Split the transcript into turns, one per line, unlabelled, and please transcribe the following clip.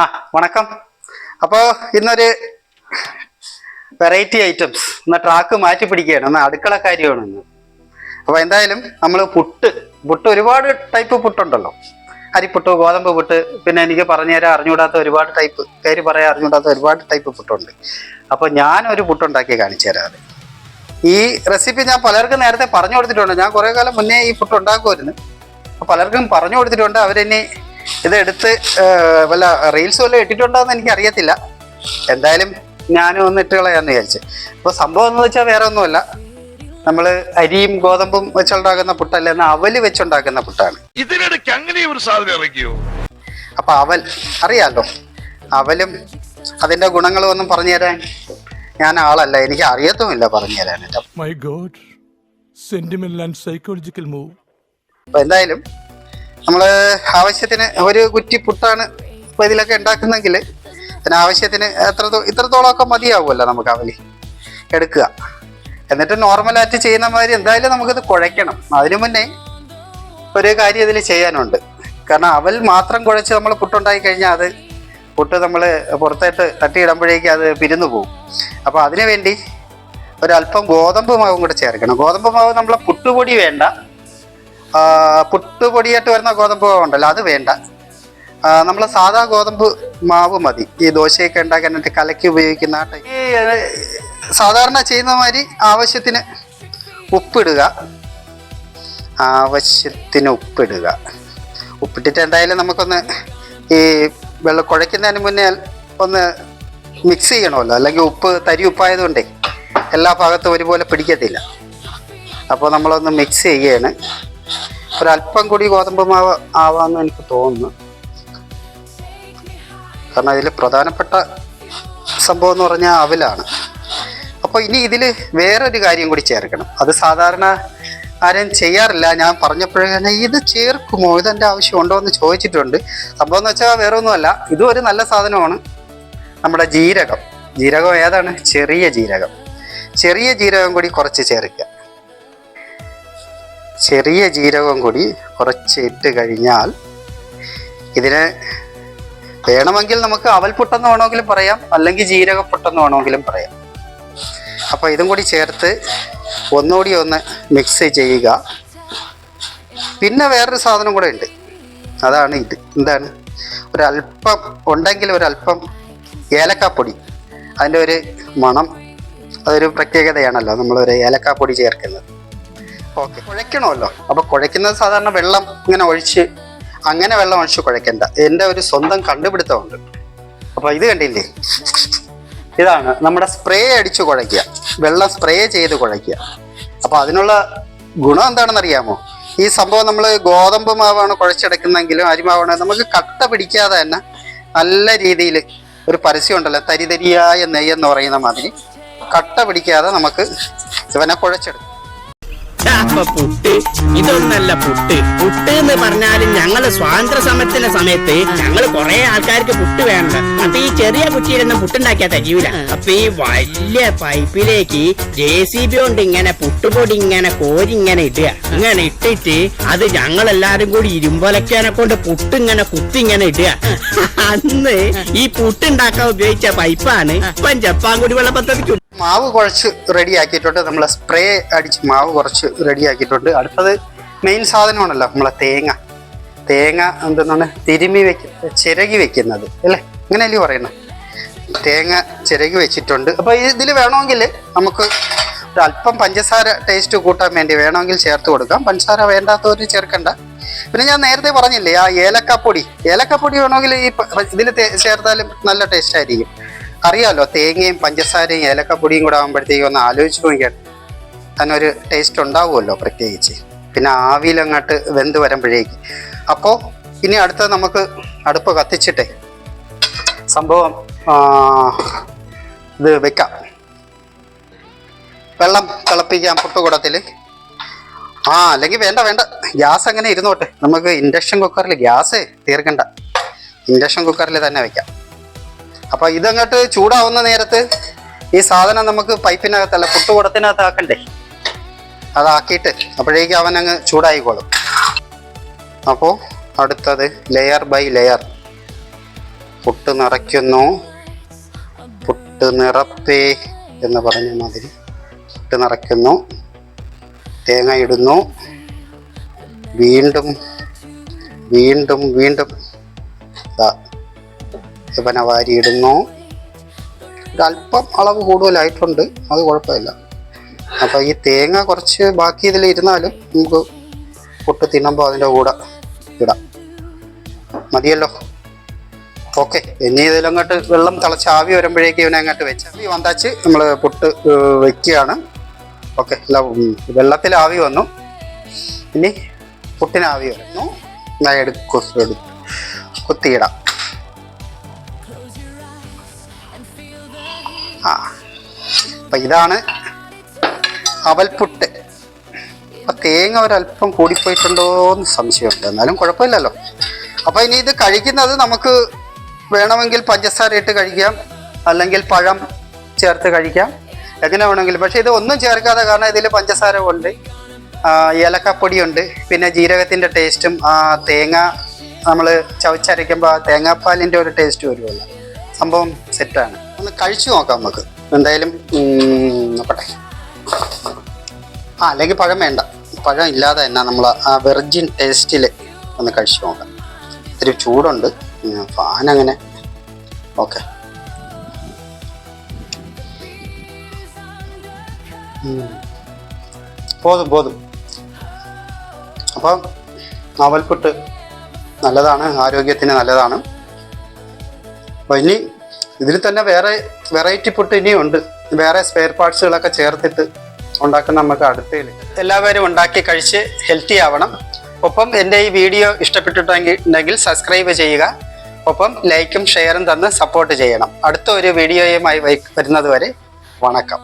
ആ വണക്കം. അപ്പോൾ ഇന്നൊരു വെറൈറ്റി ഐറ്റംസ് ഇന്ന് ട്രാക്ക് മാറ്റി പിടിക്കുകയാണ്. ഇന്ന് അടുക്കള കാര്യമാണ് ഇന്ന്. അപ്പോൾ എന്തായാലും നമ്മൾ പുട്ട് ഒരുപാട് ടൈപ്പ് പുട്ടുണ്ടല്ലോ. അരിപ്പുട്ട്, ഗോതമ്പ് പുട്ട്, പിന്നെ എനിക്ക് പറഞ്ഞുതരാൻ അറിഞ്ഞുകൂടാത്ത ഒരുപാട് ടൈപ്പ്, പേര് പറയാൻ അറിഞ്ഞുകൂടാത്ത ഒരുപാട് ടൈപ്പ് പുട്ടുണ്ട്. അപ്പോൾ ഞാനൊരു പുട്ടുണ്ടാക്കി കാണിച്ചു തരാം. ഈ റെസിപ്പി ഞാൻ പലർക്കും നേരത്തെ പറഞ്ഞു കൊടുത്തിട്ടുണ്ട്. ഞാൻ കുറേ കാലം മുന്നേ ഈ പുട്ട് ഉണ്ടാക്കുമായിരുന്നു. അപ്പോൾ പലർക്കും പറഞ്ഞു കൊടുത്തിട്ടുണ്ട്. അവരെന്നെ ഇതെടുത്ത് വല്ല റീൽസ് വല്ലതും ഇട്ടിട്ടുണ്ടോയെന്ന് എനിക്ക് അറിയത്തില്ല. എന്തായാലും ഞാനും ഒന്ന് ഇട്ട് കളയാന്ന് വിചാരിച്ചു. അപ്പോൾ സംഭവം എന്ന് വെച്ചാൽ വേറെ ഒന്നുമല്ല, നമ്മൾ അരിയും ഗോതമ്പും വെച്ചുണ്ടാക്കുന്ന പുട്ടല്ല, എന്നാൽ അവല് വെച്ചുണ്ടാക്കുന്ന പുട്ടാണ്.
ഇതിനിടയ്ക്ക് അങ്ങനെ ഒരു സാധനം ഇറക്കിയോ?
അപ്പൊ അവൽ അറിയാലോ, അവലും അതിന്റെ ഗുണങ്ങളും ഒന്നും പറഞ്ഞു തരാൻ ഞാൻ ആളല്ല, എനിക്ക് അറിയത്തുമില്ല പറഞ്ഞു തരാനായിട്ട്. അപ്പൊ എന്തായാലും നമ്മൾ ആവശ്യത്തിന് ഒരു കുറ്റി പുട്ടാണ് ഇപ്പൊ ഇതിലൊക്കെ ഉണ്ടാക്കുന്നെങ്കിൽ അതിന് ആവശ്യത്തിന് ഇത്രത്തോളമൊക്കെ മതിയാവുമല്ലോ നമുക്ക് അവല് എടുക്കുക. എന്നിട്ട് നോർമലായിട്ട് ചെയ്യുന്ന മാതിരി എന്തായാലും നമുക്കിത് കുഴയ്ക്കണം. അതിനു മുന്നേ ഒരു കാര്യം ഇതിൽ ചെയ്യാനുണ്ട്. കാരണം അവൽ മാത്രം കുഴച്ച് നമ്മൾ പുട്ടുണ്ടാക്കി കഴിഞ്ഞാൽ അത് പുട്ട് നമ്മൾ പുറത്തേട്ട് തട്ടിയിടുമ്പോഴേക്കും അത് പിരിന്നു പോകും. അപ്പോൾ അതിനു വേണ്ടി ഒരല്പം ഗോതമ്പ് മാവും കൂടെ ചേർക്കണം. ഗോതമ്പ് മാവ് നമ്മളെ പുട്ടുപൊടി വേണ്ട, പുട്ടുപൊടിയായിട്ട് വരുന്ന ഗോതമ്പ് മാവ് ഉണ്ടല്ലോ അത് വേണ്ട. നമ്മൾ സാധാ ഗോതമ്പ് മാവ് മതി. ഈ ദോശയൊക്കെ ഉണ്ടാക്കാനായിട്ട് കലക്കി ഉപയോഗിക്കുന്ന ഈ സാധാരണ ചെയ്യുന്ന മാതിരി ആവശ്യത്തിന് ഉപ്പിടുക. ഉപ്പിട്ടിട്ട് എന്തായാലും നമുക്കൊന്ന് ഈ വെള്ളം കുഴയ്ക്കുന്നതിന് മുന്നേ ഒന്ന് മിക്സ് ചെയ്യണമല്ലോ, അല്ലെങ്കിൽ തരി ഉപ്പായതുകൊണ്ടേ എല്ലാ ഭാഗത്തും ഒരുപോലെ പിടിക്കത്തില്ല. അപ്പോൾ നമ്മളൊന്ന് മിക്സ് ചെയ്യാണ്. ഒരല്പം കൂടി ഗോതമ്പ് മാവ് ആവാമെന്ന് എനിക്ക് തോന്നുന്നു. കാരണം ഇതിൽ പ്രധാനപ്പെട്ട സംഭവം എന്ന് പറഞ്ഞാൽ അവലാണ്. അപ്പോൾ ഇനി ഇതിൽ വേറൊരു കാര്യം കൂടി ചേർക്കണം. അത് സാധാരണ ആരും ചെയ്യാറില്ല. ഞാൻ പറഞ്ഞപ്പോഴേ ഇത് ചേർക്കുമോ, ഇതെൻ്റെ ആവശ്യമുണ്ടോ എന്ന് ചോദിച്ചിട്ടുണ്ട്. സംഭവം എന്ന് വെച്ചാൽ വേറെ ഒന്നുമല്ല, ഇതും ഒരു നല്ല സാധനമാണ്. നമ്മുടെ ജീരകം ഏതാണ്? ചെറിയ ജീരകം കൂടി കുറച്ച് ചേർക്കുക. ചെറിയ ജീരകം കൂടി കുറച്ച് ഇട്ട് കഴിഞ്ഞാൽ ഇതിന് വേണമെങ്കിൽ നമുക്ക് അവൽപുട്ടെന്ന് വേണമെങ്കിലും പറയാം, അല്ലെങ്കിൽ ജീരകപ്പുട്ടെന്ന് വേണമെങ്കിലും പറയാം. അപ്പോൾ ഇതും കൂടി ചേർത്ത് ഒന്നുകൂടി ഒന്ന് മിക്സ് ചെയ്യുക. പിന്നെ വേറൊരു സാധനം കൂടെ ഉണ്ട്, അതാണ് ഇത്. എന്താണ്? ഒരല്പം ഉണ്ടെങ്കിൽ ഒരല്പം ഏലക്കാപ്പൊടി. അതിൻ്റെ ഒരു മണം അതൊരു പ്രത്യേകതയാണല്ലോ, നമ്മളൊരു ഏലക്കാപ്പൊടി ചേർക്കുന്നത്. ഓക്കെ, കുഴയ്ക്കണമല്ലോ. അപ്പോൾ കുഴയ്ക്കുന്നത് സാധാരണ വെള്ളം ഇങ്ങനെ ഒഴിച്ച് കുഴയ്ക്കണ്ട. എൻ്റെ ഒരു സ്വന്തം കണ്ടുപിടുത്തമുണ്ട്. അപ്പോൾ ഇത് കണ്ടില്ലേ, ഇതാണ് നമ്മുടെ സ്പ്രേ അടിച്ച് കുഴയ്ക്കുക, വെള്ളം സ്പ്രേ ചെയ്ത് കുഴയ്ക്കുക. അപ്പോൾ അതിനുള്ള ഗുണം എന്താണെന്ന് അറിയാമോ? ഈ സംഭവം നമ്മൾ ഗോതമ്പ് മാവാണ് കുഴച്ചെടുക്കുന്നെങ്കിലും അരിമാവാണ്, നമുക്ക് കട്ട പിടിക്കാതെ തന്നെ നല്ല രീതിയിൽ ഒരു പരസ്യം ഉണ്ടല്ലോ, തരിതരിയായ നെയ്യെന്ന് പറയുന്ന മാതിരി കട്ട പിടിക്കാതെ നമുക്ക് ഇവനെ കുഴച്ചെടുക്കും.
പുട്ട് ഇതൊന്നല്ല പുട്ട് എന്ന് പറഞ്ഞാലും ഞങ്ങള് സ്വാതന്ത്ര്യ സമരത്തിന്റെ സമയത്ത് ഞങ്ങള് കുറെ ആൾക്കാർക്ക് പുട്ട് വേണ്ട. അപ്പൊ ഈ ചെറിയ കുറ്റിയിലൊന്നും പുട്ടുണ്ടാക്കിയാ തരിയൂല. അപ്പൊ ഈ വലിയ പൈപ്പിലേക്ക് JCB കൊണ്ട് ഇങ്ങനെ പുട്ടുപൊടി ഇങ്ങനെ കോരി ഇങ്ങനെ ഇടുക. ഇങ്ങനെ ഇട്ടിട്ട് അത് ഞങ്ങളെല്ലാരും കൂടി ഇരുമ്പൊലക്കാനെ കൊണ്ട് പുട്ട് ഇങ്ങനെ കുത്തി ഇങ്ങനെ ഇടുക. അന്ന് ഈ പുട്ടുണ്ടാക്കാൻ ഉപയോഗിച്ച പൈപ്പാണ് ഇപ്പം ജപ്പാൻ കുടിവെള്ള പദ്ധതിക്ക്.
മാവ് കുഴച്ച് റെഡിയാക്കിയിട്ടുണ്ട്, നമ്മൾ സ്പ്രേ അടിച്ച് മാവ് കുറച്ച് റെഡിയാക്കിയിട്ടുണ്ട്. അടുത്തത് മെയിൻ സാധനമാണല്ലോ നമ്മളെ തേങ്ങ എന്തെന്നാണ് ചിരകി വെക്കുന്നത് അല്ലേ, അങ്ങനെയല്ലേ പറയുന്നത്? തേങ്ങ ചിരകി വെച്ചിട്ടുണ്ട്. അപ്പോൾ ഇതിൽ വേണമെങ്കിൽ നമുക്ക് ഒരല്പം പഞ്ചസാര ടേസ്റ്റ് കൂട്ടാൻ വേണ്ടി വേണമെങ്കിൽ ചേർത്ത് കൊടുക്കാം. പഞ്ചസാര വേണ്ടാത്തവർ ചേർക്കണ്ട. പിന്നെ ഞാൻ നേരത്തെ പറഞ്ഞില്ലേ, ആ ഏലക്കാപ്പൊടി വേണമെങ്കിൽ ഈ ഇതിൽ ചേർത്താലും നല്ല ടേസ്റ്റ് ആയിരിക്കും. അറിയാമല്ലോ, തേങ്ങയും പഞ്ചസാരയും ഏലക്കപ്പൊടിയും കൂടെ ആകുമ്പോഴത്തേക്കും ഒന്ന് ആലോചിച്ച് നോക്കിയാൽ അതിനൊരു ടേസ്റ്റ് ഉണ്ടാവുമല്ലോ പ്രത്യേകിച്ച്. പിന്നെ ആവിയിലങ്ങോട്ട് വെന്ത് വരുമ്പോഴേക്ക്. അപ്പോൾ ഇനി അടുത്തത് നമുക്ക് അടുപ്പ് കത്തിച്ചിട്ടേ സംഭവം ഇത് വെക്കാം. വെള്ളം തിളപ്പിക്കാം പുട്ടുകുടത്തിൽ. അല്ലെങ്കിൽ വേണ്ട, ഗ്യാസ് അങ്ങനെ ഇരുന്നോട്ടെ. നമുക്ക് ഇൻഡക്ഷൻ കുക്കറിൽ ഗ്യാസ് തീർക്കണ്ട, ഇൻഡക്ഷൻ കുക്കറിൽ തന്നെ വെക്കാം. അപ്പോൾ ഇതങ്ങോട്ട് ചൂടാവുന്ന നേരത്ത് ഈ സാധനം നമുക്ക് പൈപ്പിനകത്തല്ല പുട്ടുകുടത്തിനകത്ത് ആക്കണ്ടേ, അതാക്കിയിട്ട് അപ്പോഴേക്കും അവനങ്ങ് ചൂടായിക്കോളും. അപ്പോൾ അടുത്തത് ലെയർ ബൈ ലെയർ പുട്ട് നിറയ്ക്കുന്നു. പുട്ട് നിറപ്പേ എന്ന് പറഞ്ഞ മാതിരി പുട്ട് നിറയ്ക്കുന്നു. തേങ്ങ ഇടുന്നു. വീണ്ടും വീണ്ടും വീണ്ടും ഇവനെ വാരി ഇടുന്നു. ഒരല്പം അളവ് കൂടുതലായിട്ടുണ്ട്, അത് കുഴപ്പമില്ല. അപ്പം ഈ തേങ്ങ കുറച്ച് ബാക്കി ഇതിൽ ഇരുന്നാലും നമുക്ക് പുട്ട് തിന്നുമ്പോൾ അതിൻ്റെ കൂടെ ഇടാം. മതിയല്ലോ. ഓക്കെ, ഇനി ഇതിലങ്ങോട്ട് വെള്ളം തിളച്ച് ആവി വരുമ്പോഴേക്കും ഇവനെ അങ്ങോട്ട് വെച്ച് ആവി വന്നാച്ച് നമ്മൾ പുട്ട് വെക്കുകയാണ്. ഓക്കെ, വെള്ളത്തിൽ ആവി വന്നു. ഇനി പുട്ടിന് ആവി വരുന്നു. ഞാൻ കുത്തിയിടാം. അപ്പം ഇതാണ് അവൽപുട്ട്. അപ്പം തേങ്ങ ഒരല്പം കൂടിപ്പോയിട്ടുണ്ടോ എന്ന് സംശയമുണ്ട്, എന്നാലും കുഴപ്പമില്ലല്ലോ. അപ്പം ഇനി ഇത് കഴിക്കുന്നത് നമുക്ക് വേണമെങ്കിൽ പഞ്ചസാര ഇട്ട് കഴിക്കാം, അല്ലെങ്കിൽ പഴം ചേർത്ത് കഴിക്കാം, എങ്ങനെ വേണമെങ്കിലും. പക്ഷേ ഇത് ഒന്നും ചേർക്കാതെ, കാരണം ഇതിൽ പഞ്ചസാര ഉണ്ട്, ഏലക്കപ്പൊടിയുണ്ട്, പിന്നെ ജീരകത്തിൻ്റെ ടേസ്റ്റും തേങ്ങ നമ്മൾ ചവച്ചരയ്ക്കുമ്പോൾ ആ തേങ്ങാപ്പാലിൻ്റെ ഒരു ടേസ്റ്റ് വരുമല്ലോ. സംഭവം സെറ്റാണ്. ഒന്ന് കഴിച്ചു നോക്കാം നമുക്ക് എന്തായാലും. നോക്കട്ടെ. അല്ലെങ്കിൽ പഴം വേണ്ട, പഴം ഇല്ലാതെ തന്നെ നമ്മൾ ആ വെർജിൻ ടേസ്റ്റിൽ ഒന്ന് കഴിച്ചു നോക്കാം. ഇത്തിരി ചൂടുണ്ട്, ഫാൻ അങ്ങനെ. ഓക്കെ, പോതും. അപ്പം അവൽപുട്ട് നല്ലതാണ്, ആരോഗ്യത്തിന് നല്ലതാണ്. അപ്പോൾ ഇനി ഇതിൽ തന്നെ വേറെ വെറൈറ്റി പുട്ട് ഇനിയും ഉണ്ട്. വേറെ സ്പെയർ പാർട്സുകളൊക്കെ ചേർത്തിട്ട് ഉണ്ടാക്കുന്ന നമുക്ക് അടുത്തതിൽ. എല്ലാവരും ഉണ്ടാക്കി കഴിച്ച് ഹെൽത്തി ആവണം. ഒപ്പം എൻ്റെ ഈ വീഡിയോ ഇഷ്ടപ്പെട്ടിട്ടുണ്ടെങ്കിൽ സബ്സ്ക്രൈബ് ചെയ്യുക. ഒപ്പം ലൈക്കും ഷെയറും തന്ന് സപ്പോർട്ട് ചെയ്യണം. അടുത്ത ഒരു വീഡിയോയുമായി വരുന്നത് വരെ വണക്കം.